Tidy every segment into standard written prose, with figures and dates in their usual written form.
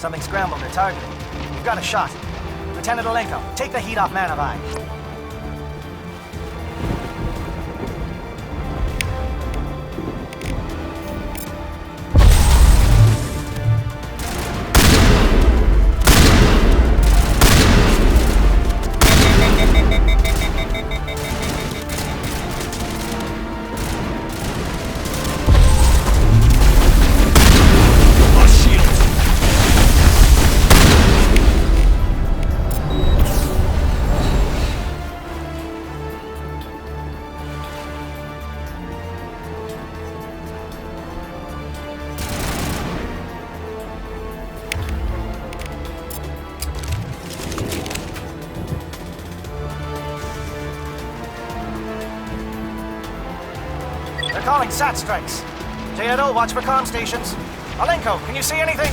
Something scrambled their targeting. We've got a shot. Lieutenant Olenko, take the heat off Man of Eye. They're calling SAT strikes. J.Edo, watch for comm stations. Olenko, can you see anything?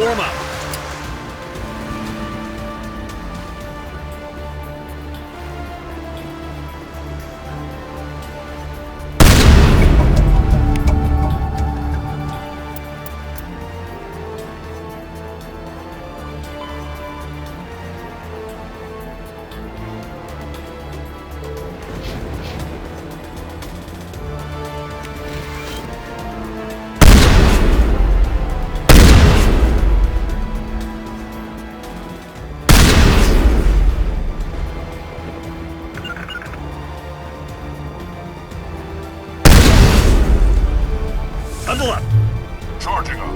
Form up. Bundle up. Charging up.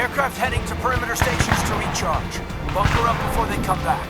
Aircraft heading to perimeter stations to recharge. Bunker up before they come back.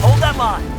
Hold that line.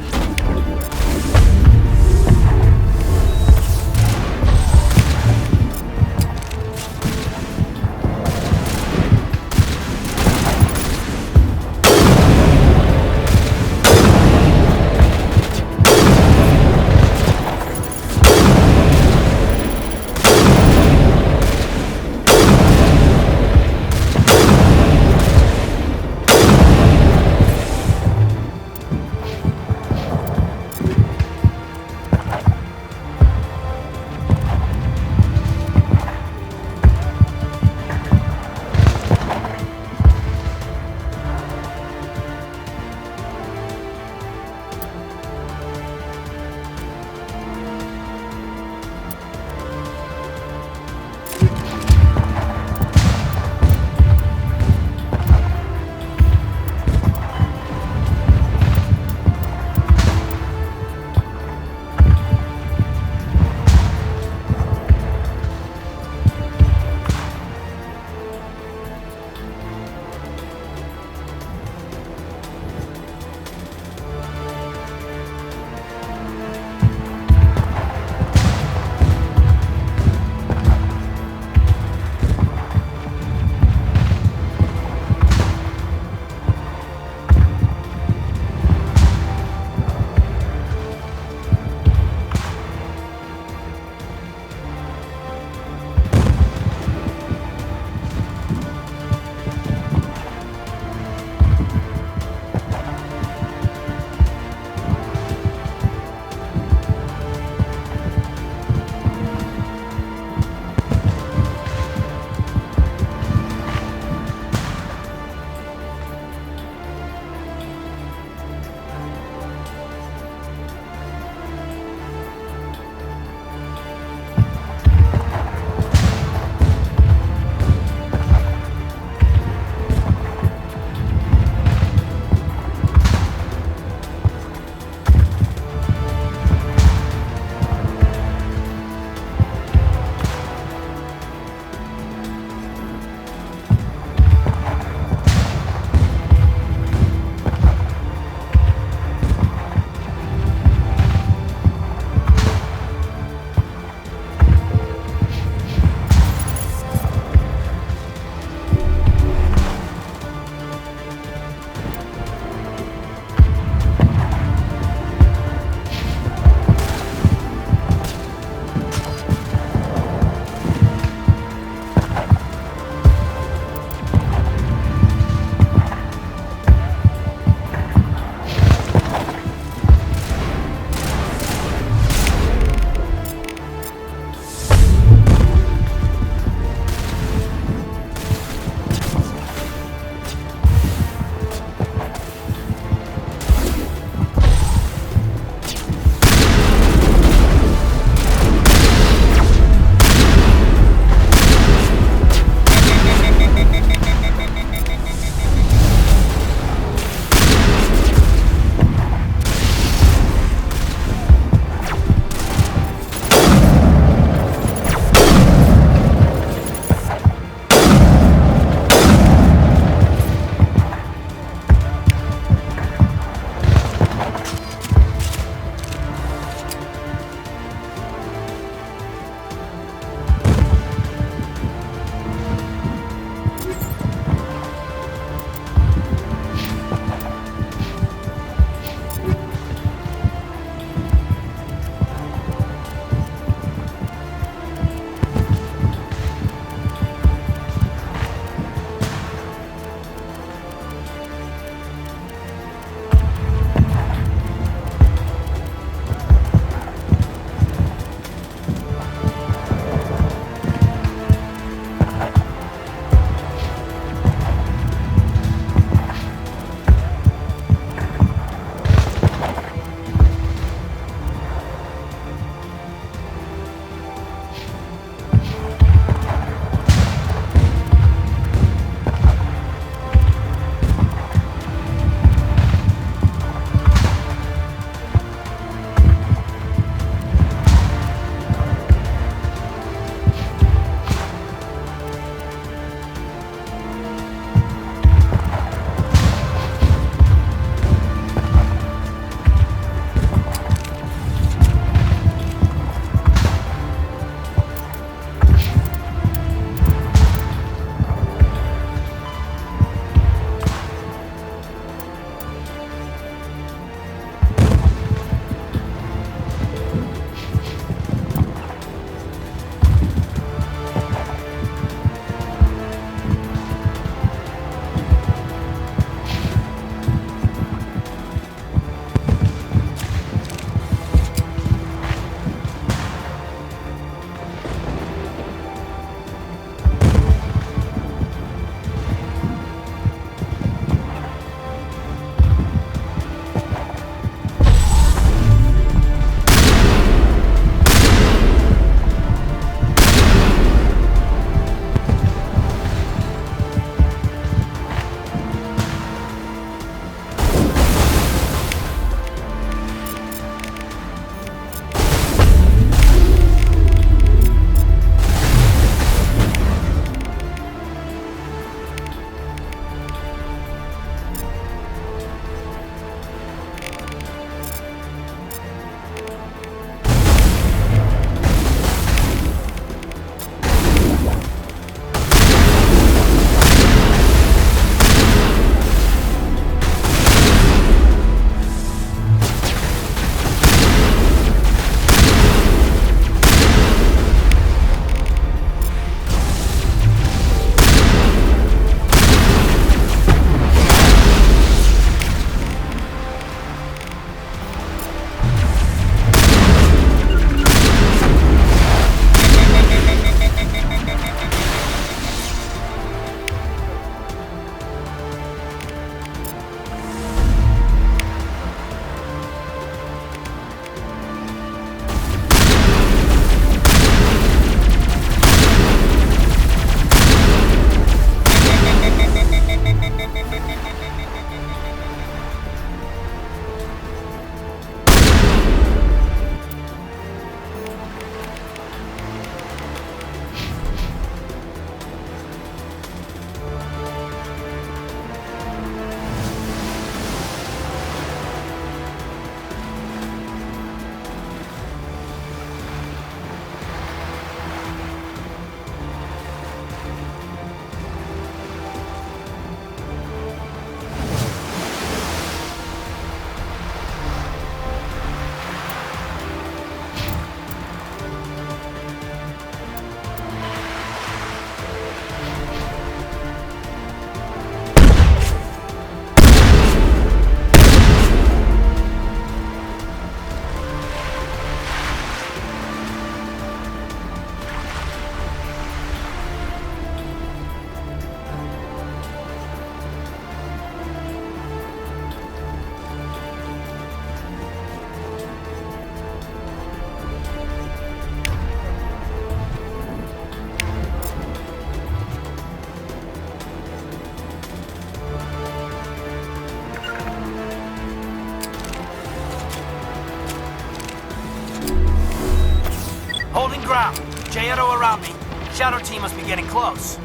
J-Edo around me. Shadow team must be getting close.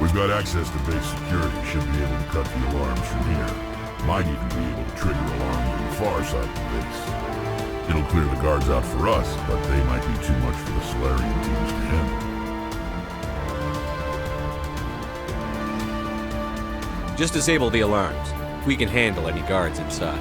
We've got access to base security. Should be able to cut the alarms from here. Might even be able to trigger alarms on the far side of the base. It'll clear the guards out for us, but they might be too much for the Solarian teams to handle. Just disable the alarms. We can handle any guards inside.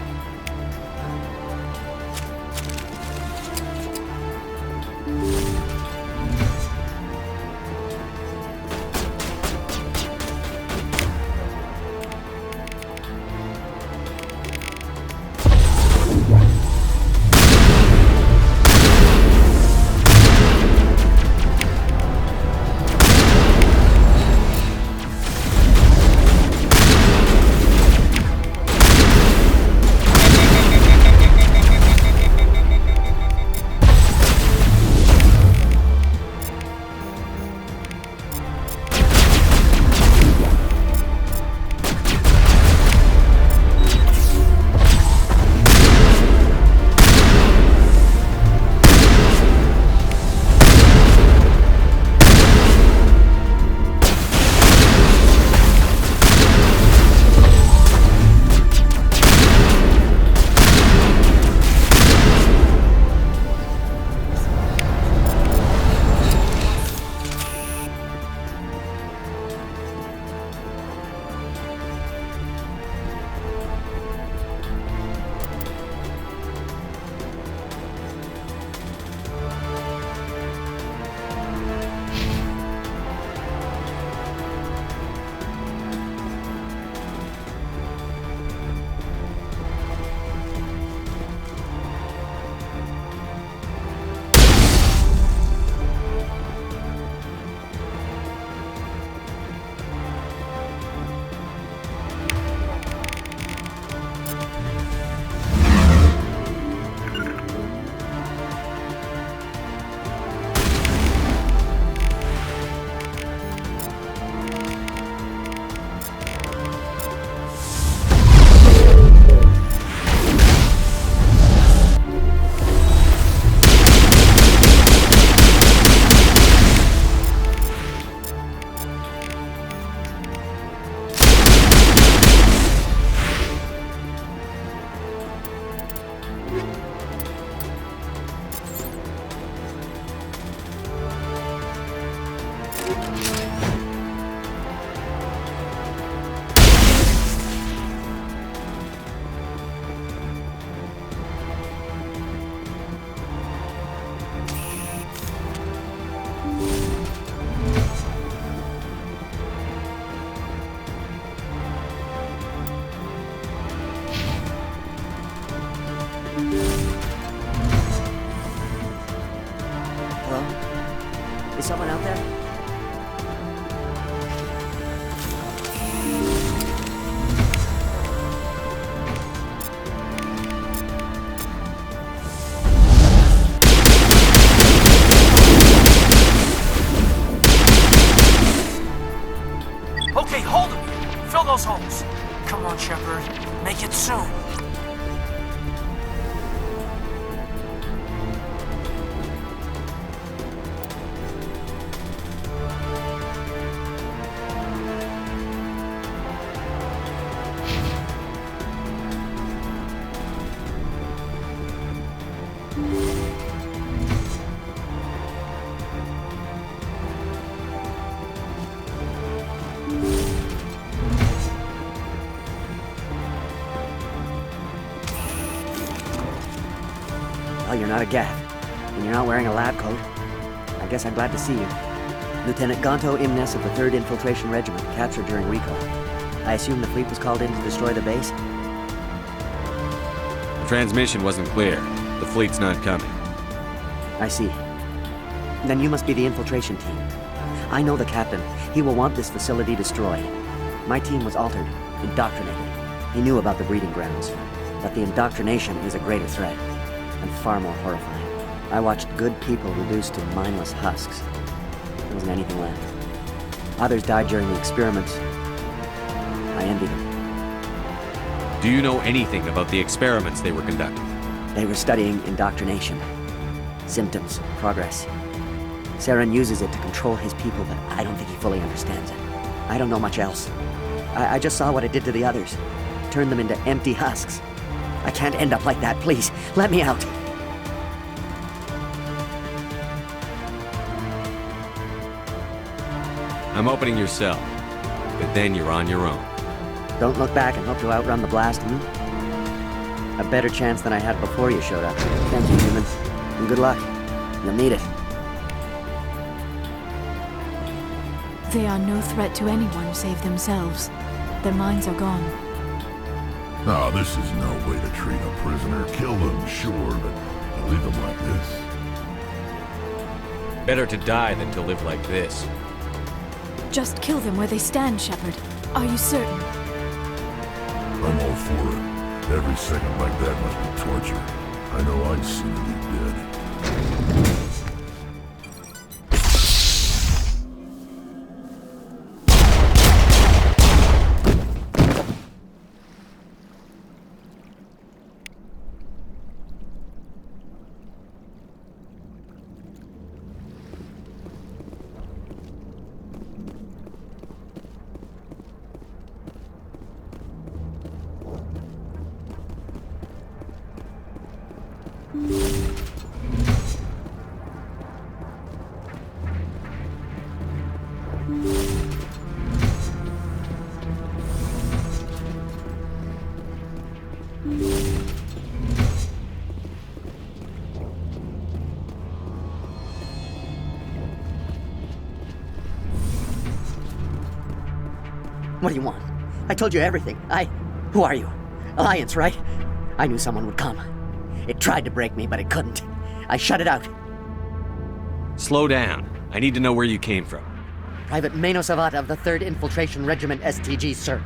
Is someone out there? Okay, hold him. Fill those holes. Come on, Shepard. Make it soon. Well, you're not a Gav, and you're not wearing a lab coat. I guess I'm glad to see you. Lieutenant Gonto Imnes of the 3rd Infiltration Regiment, captured during recall. I assume the fleet was called in to destroy the base? The transmission wasn't clear. The fleet's not coming. I see. Then you must be the infiltration team. I know the captain. He will want this facility destroyed. My team was altered, indoctrinated. He knew about the breeding grounds. But the indoctrination is a greater threat, and far more horrifying. I watched good people reduced to mindless husks. There wasn't anything left. Others died during the experiments. I envy them. Do you know anything about the experiments they were conducting? They were studying indoctrination. Symptoms, progress. Saren uses it to control his people, but I don't think he fully understands it. I don't know much else. I just saw what it did to the others. Turned them into empty husks. I can't end up like that, please. Let me out. I'm opening your cell, but then you're on your own. Don't look back and hope to outrun the blast, A better chance than I had before you showed up. Thank you, humans. And good luck. You'll need it. They are no threat to anyone save themselves. Their minds are gone. No, this is no way to treat a prisoner. Kill them, sure, but to leave them like this? Better to die than to live like this. Just kill them where they stand, Shepard. Are you certain? I'm all for it. Every second like that must be torture. I know I'd sooner be dead. What do you want? I told you everything. Who are you? Alliance, right? I knew someone would come. It tried to break me, but it couldn't. I shut it out. Slow down. I need to know where you came from. Private Mano Savat of the 3rd Infiltration Regiment STG, sir.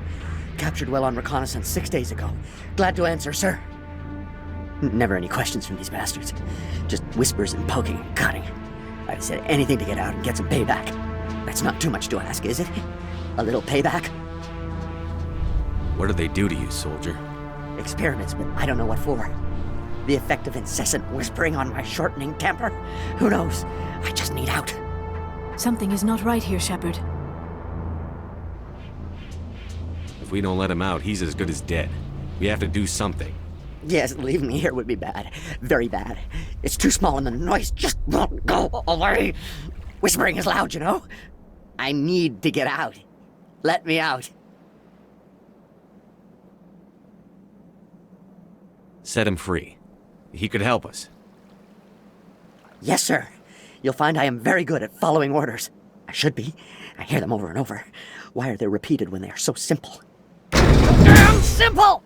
Captured well on reconnaissance 6 days ago. Glad to answer, sir. Never any questions from these bastards. Just whispers and poking and cutting. I'd said anything to get out and get some payback. That's not too much to ask, is it? A little payback? What did they do to you, soldier? Experiments, but I don't know what for. The effect of incessant whispering on my shortening temper? Who knows? I just need out. Something is not right here, Shepard. If we don't let him out, he's as good as dead. We have to do something. Yes, leaving me here would be bad. Very bad. It's too small and the noise just won't go away. Whispering is loud, you know? I need to get out. Let me out. Set him free. He could help us. Yes, sir. You'll find I am very good at following orders. I should be. I hear them over and over. Why are they repeated when they are so simple? Damn simple!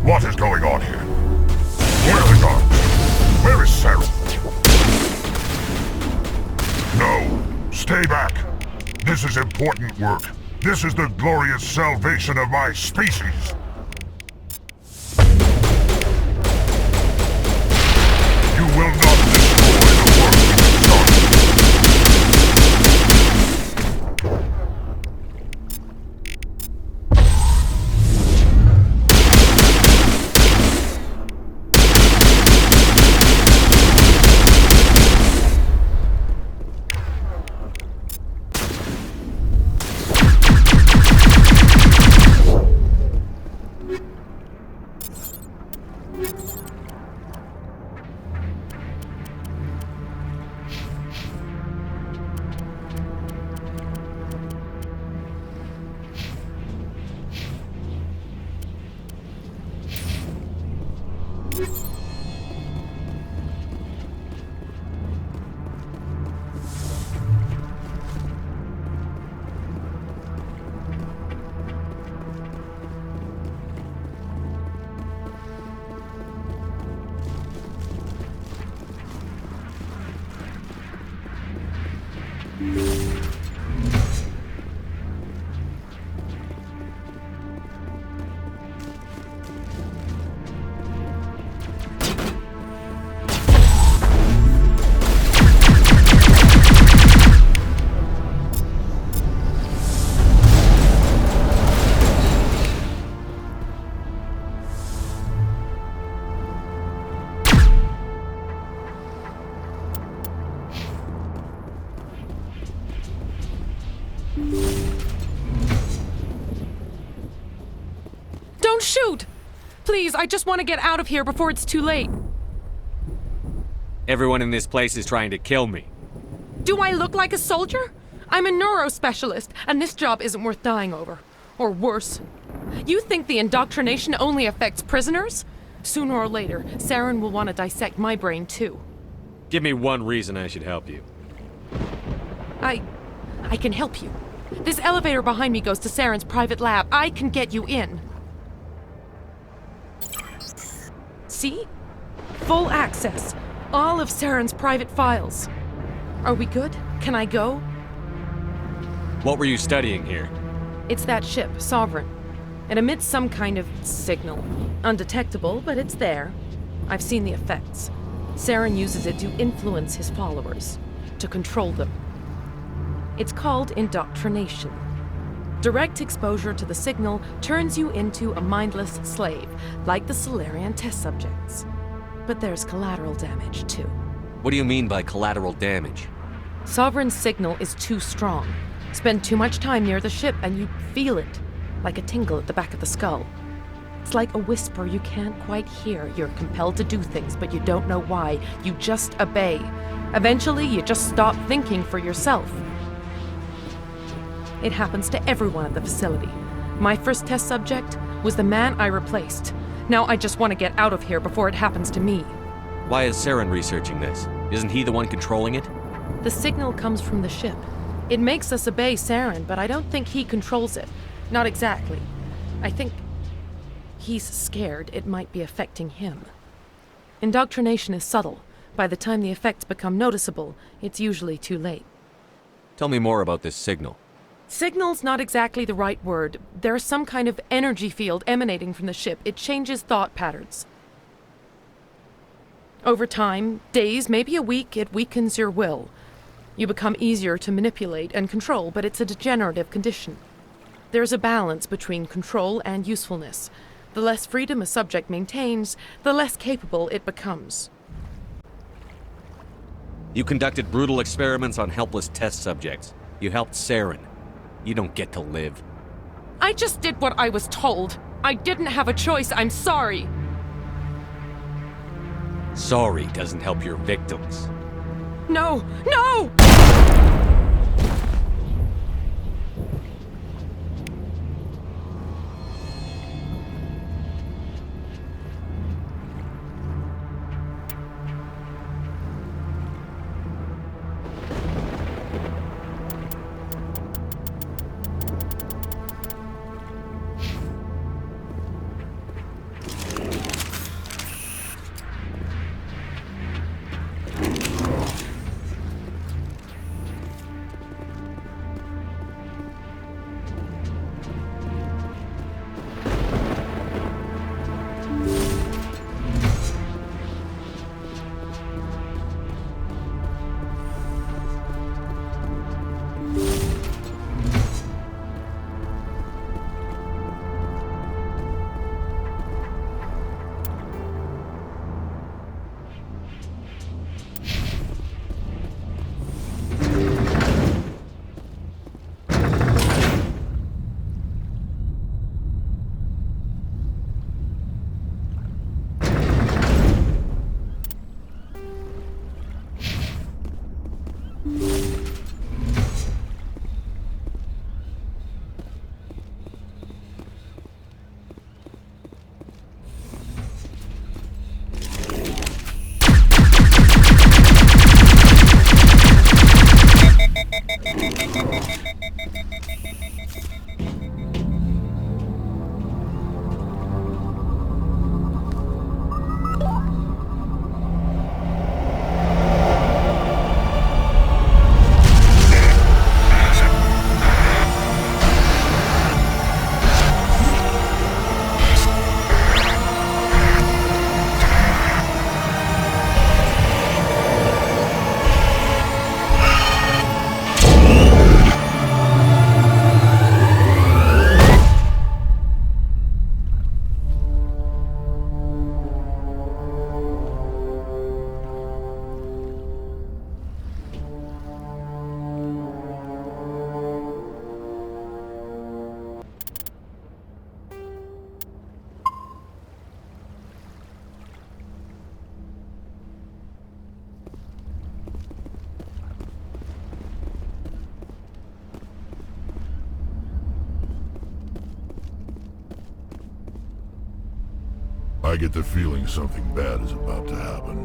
What is going on here? Where are the guards? Where is Sarah? No, stay back. This is important work. This is the glorious salvation of my species. You will not destroy the world we started. Don't shoot! Please, I just want to get out of here before it's too late. Everyone in this place is trying to kill me. Do I look like a soldier? I'm a neurospecialist, and this job isn't worth dying over. Or worse. You think the indoctrination only affects prisoners? Sooner or later, Saren will want to dissect my brain too. Give me one reason I should help you. I can help you. This elevator behind me goes to Saren's private lab. I can get you in. See? Full access. All of Saren's private files. Are we good? Can I go? What were you studying here? It's that ship, Sovereign. It emits some kind of signal. Undetectable, but it's there. I've seen the effects. Saren uses it to influence his followers, to control them. It's called indoctrination. Direct exposure to the signal turns you into a mindless slave, like the Solarian test subjects. But there's collateral damage, too. What do you mean by collateral damage? Sovereign's signal is too strong. Spend too much time near the ship and you feel it, like a tingle at the back of the skull. It's like a whisper you can't quite hear. You're compelled to do things, but you don't know why. You just obey. Eventually, you just stop thinking for yourself. It happens to everyone at the facility. My first test subject was the man I replaced. Now I just want to get out of here before it happens to me. Why is Saren researching this? Isn't he the one controlling it? The signal comes from the ship. It makes us obey Saren, but I don't think he controls it. Not exactly. I think he's scared it might be affecting him. Indoctrination is subtle. By the time the effects become noticeable, it's usually too late. Tell me more about this signal. Signal's not exactly the right word. There's some kind of energy field emanating from the ship. It changes thought patterns. Over time, days, maybe a week, it weakens your will. You become easier to manipulate and control, but it's a degenerative condition. There's a balance between control and usefulness. The less freedom a subject maintains, the less capable it becomes. You conducted brutal experiments on helpless test subjects. You helped Saren. You don't get to live. I just did what I was told. I didn't have a choice. I'm sorry. Sorry doesn't help your victims. No! No! I get the feeling something bad is about to happen.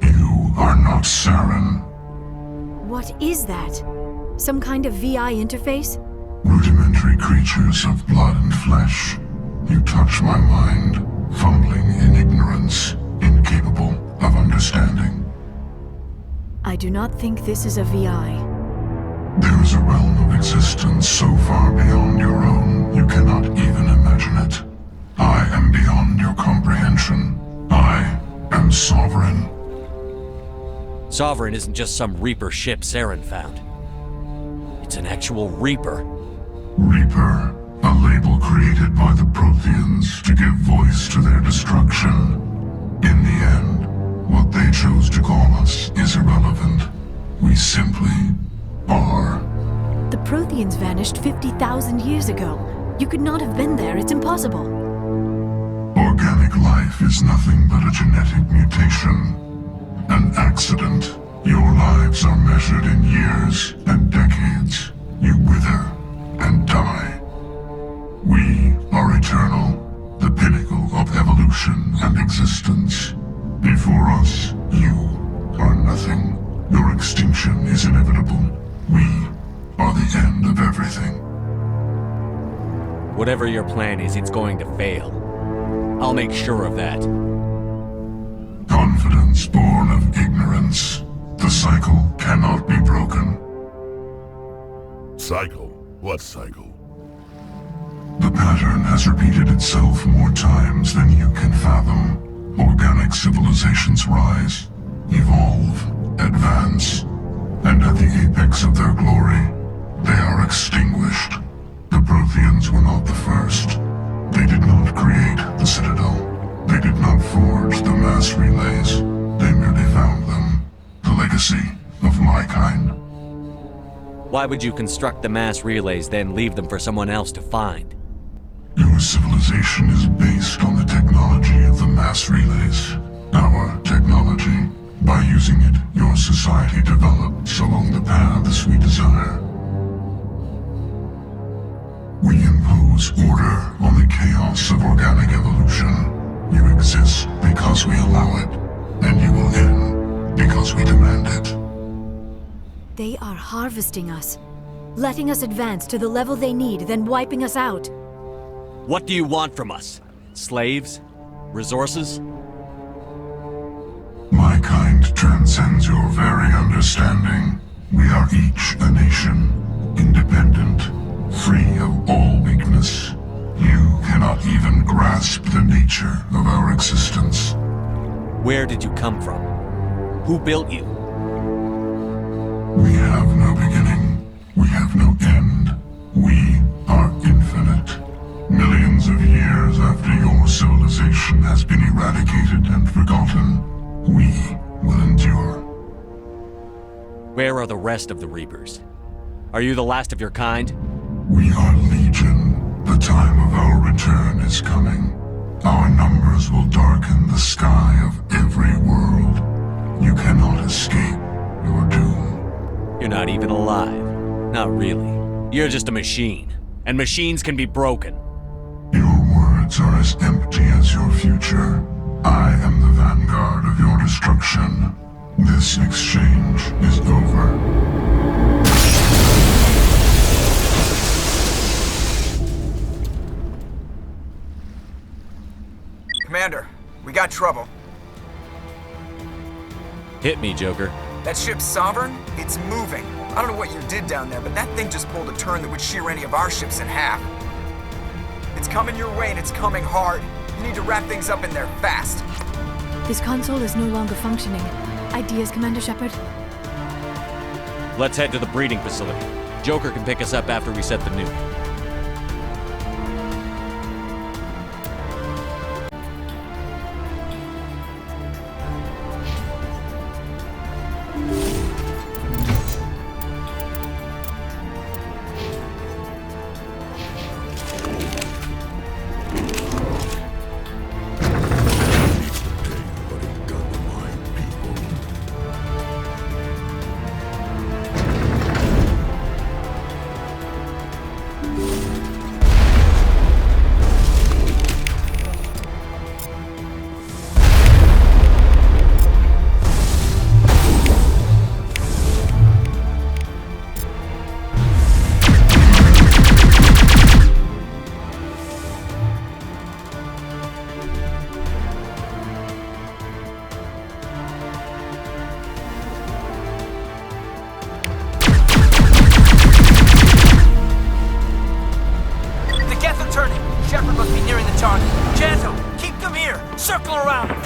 You are not Saren. What is that? Some kind of VI interface? Rudimentary creatures of blood and flesh. You touch my mind, fumbling in ignorance, incapable of understanding. I do not think this is a VI. There is a realm of existence so far beyond your own, you cannot even imagine it. I am beyond your comprehension. I am Sovereign. Sovereign isn't just some Reaper ship Saren found. It's an actual Reaper. Reaper, a label created by the Protheans to give voice to their destruction. In the end, what they chose to call us is irrelevant. We simply are. The Protheans vanished 50,000 years ago. You could not have been there. It's impossible. Organic life is nothing but a genetic mutation. An accident. Your lives are measured in years and decades. You wither and die. We are eternal, the pinnacle of evolution and existence. Before us, you are nothing. Your extinction is inevitable. We are the end of everything. Whatever your plan is, it's going to fail. I'll make sure of that. Confidence born of ignorance. The cycle cannot be broken. cycle? What cycle? The pattern has repeated itself more times than you can fathom. Organic civilizations rise, evolve, advance, and at the apex of their glory, they are extinguished. The Protheans were not the first. They did not create the Citadel. They did not forge the mass relays. They merely found them. The legacy of my kind. Why would you construct the mass relays, then leave them for someone else to find? Your civilization is based on the technology of the mass relays. Our technology. By using it, your society develops along the paths we desire. We impose order on the chaos of organic evolution. You exist because we allow it, and you will end because we demand it. They are harvesting us, letting us advance to the level they need, then wiping us out. What do you want from us? Slaves? Resources? My kind transcends your very understanding. We are each a nation, independent, free of all weakness. You cannot even grasp the nature of our existence. Where did you come from? Who built you? We have no beginning. We have no end. We are infinite. Millions of years after your civilization has been eradicated and forgotten, we will endure. Where are the rest of the Reapers? Are you the last of your kind? We are legion. The time of our return is coming. Our numbers will darken the sky of every world. You cannot escape your doom. You're not even alive. Not really. You're just a machine. And machines can be broken. Your words are as empty as your future. I am the vanguard of your destruction. This exchange is over. Commander, we got trouble. Hit me, Joker. That ship's Sovereign? It's moving. I don't know what you did down there, but that thing just pulled a turn that would shear any of our ships in half. It's coming your way and it's coming hard. You need to wrap things up in there fast. This console is no longer functioning. Ideas, Commander Shepard? Let's head to the breeding facility. Joker can pick us up after we set the nuke. Circle around!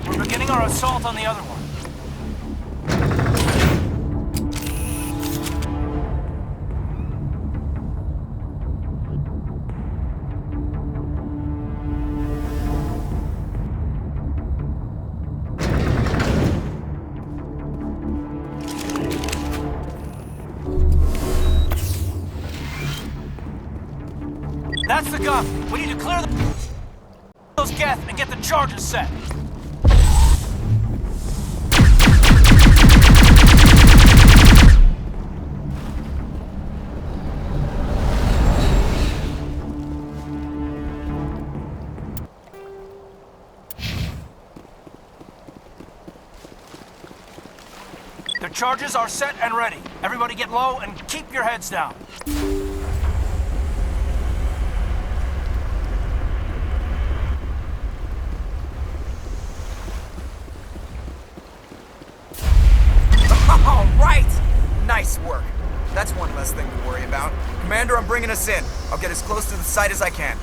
We're beginning our assault on the other one. That's the gun. We need to clear those geth and get the charges set. The charges are set and ready. Everybody get low and keep your heads down. All right! Nice work. That's one less thing to worry about. Commander, I'm bringing us in. I'll get as close to the site as I can.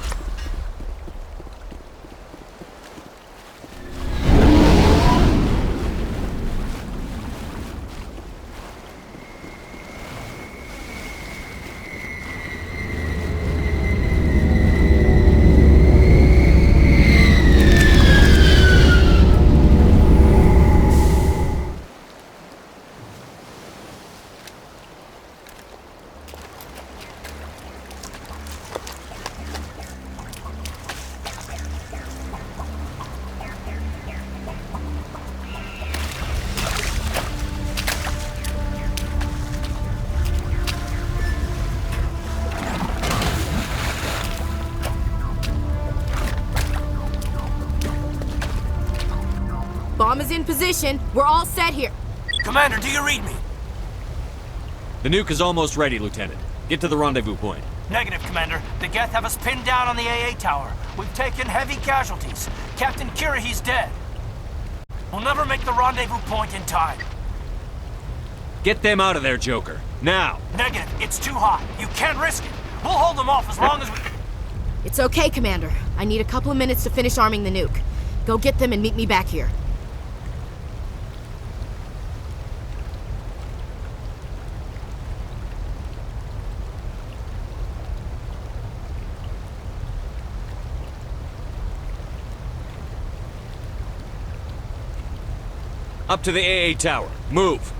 Bomb is in position. We're all set here. Commander, do you read me? The nuke is almost ready, Lieutenant. Get to the rendezvous point. Negative, Commander. The Geth have us pinned down on the AA tower. We've taken heavy casualties. Captain Kira, he's dead. We'll never make the rendezvous point in time. Get them out of there, Joker. Now! Negative. It's too hot. You can't risk it. We'll hold them off as long as we... It's okay, Commander. I need a couple of minutes to finish arming the nuke. Go get them and meet me back here. Up to the AA tower. Move!